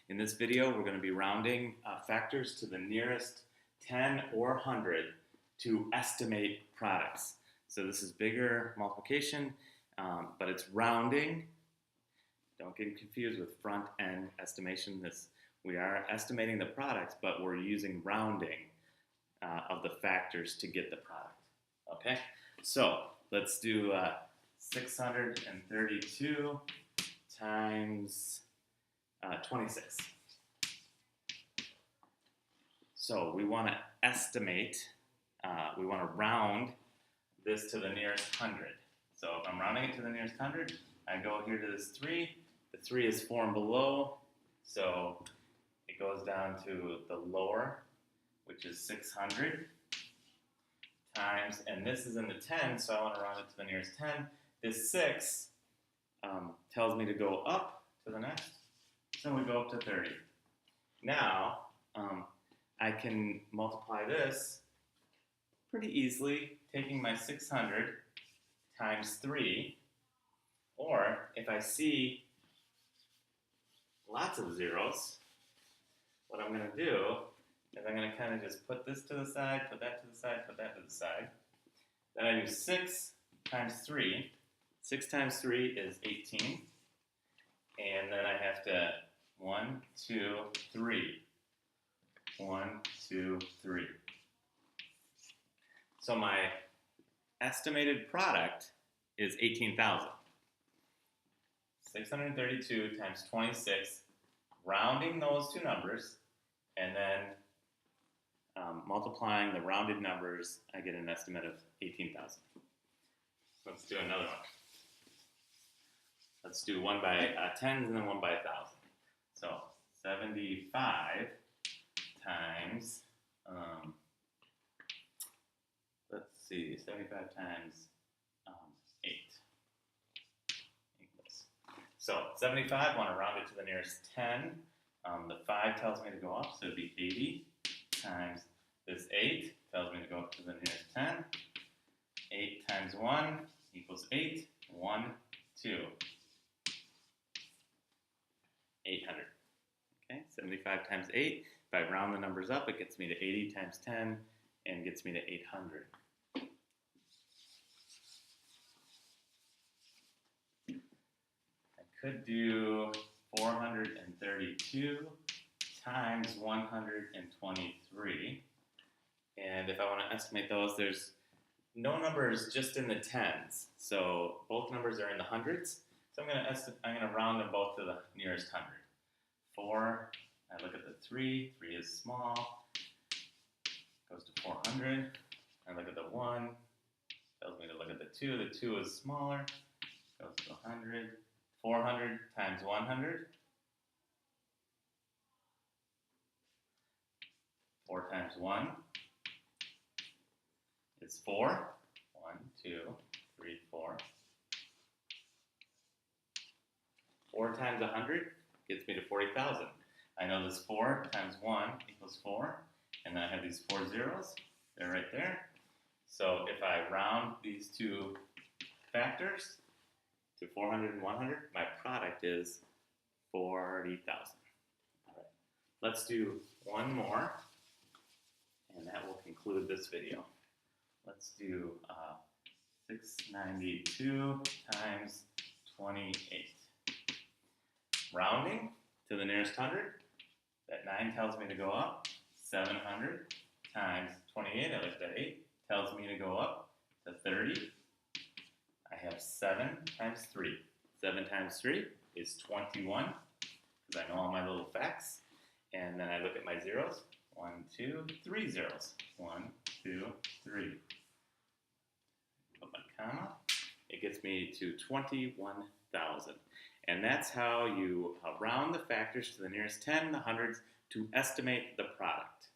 In this video, we're going to be rounding factors to the nearest 10 or 100 to estimate products. So this is bigger multiplication, but it's rounding. Don't get confused with front-end estimation. We are estimating the products, but we're using rounding of the factors to get the product. Okay, so let's do 632 times 26. So we want to estimate, we want to round this to the nearest 100. So if I'm rounding it to the nearest 100, I go here to this 3. The 3 is formed below, so it goes down to the lower, which is 600 times, and this is in the 10, so I want to round it to the nearest 10. This 6 tells me to go up to the next, so we go up to 30. Now, I can multiply this pretty easily, taking my 600 times 3, or if I see lots of zeros, what I'm going to do is I'm going to kind of just put this to the side, put that to the side, put that to the side. Then I do 6 times 3. 6 times 3 is 18. And then I have to 1, 2, 3. 1, 2, 3. So my estimated product is 18,000. 632 times 26, rounding those two numbers, and then multiplying the rounded numbers, I get an estimate of 18,000. Let's do another one. Let's do 1 by tens and then 1 by 1,000. So 75 times, let's see, 75 times 8 equals. So 75, I want to round it to the nearest 10. The 5 tells me to go up, so it would be 80 times this 8 tells me to go up to the nearest 10. 8 times 1 equals 8. 1, 2. 800. Okay, 75 times 8. If I round the numbers up, it gets me to 80 times 10 and gets me to 800. I could do 432 times 123. And if I want to estimate those, there's no numbers just in the tens. So both numbers are in the hundreds. So I'm going to round them both to the nearest 100. 4, I look at the 3. 3 is small. Goes to 400. I look at the 1. Tells me to look at the 2. The 2 is smaller. Goes to 100. 400 times 100. 4 times 1 is 4. 1, 2, 3, 4. 4 times 100 gets me to 40,000. I know this 4 times 1 equals 4, and then I have these 4 zeros. They're right there. So if I round these two factors to 400 and 100, my product is 40,000. All right. Let's do one more, and that will conclude this video. Let's do 692 times 28. Rounding to the nearest 100, that 9 tells me to go up. 700 times 28, I look at that 8, tells me to go up to 30. I have 7 times 3. 7 times 3 is 21, because I know all my little facts. And then I look at my zeros. 1, 2, 3 zeros. 1, 2, 3. Put my comma. It gets me to 21,000. And that's how you round the factors to the nearest 10 and the hundreds to estimate the product.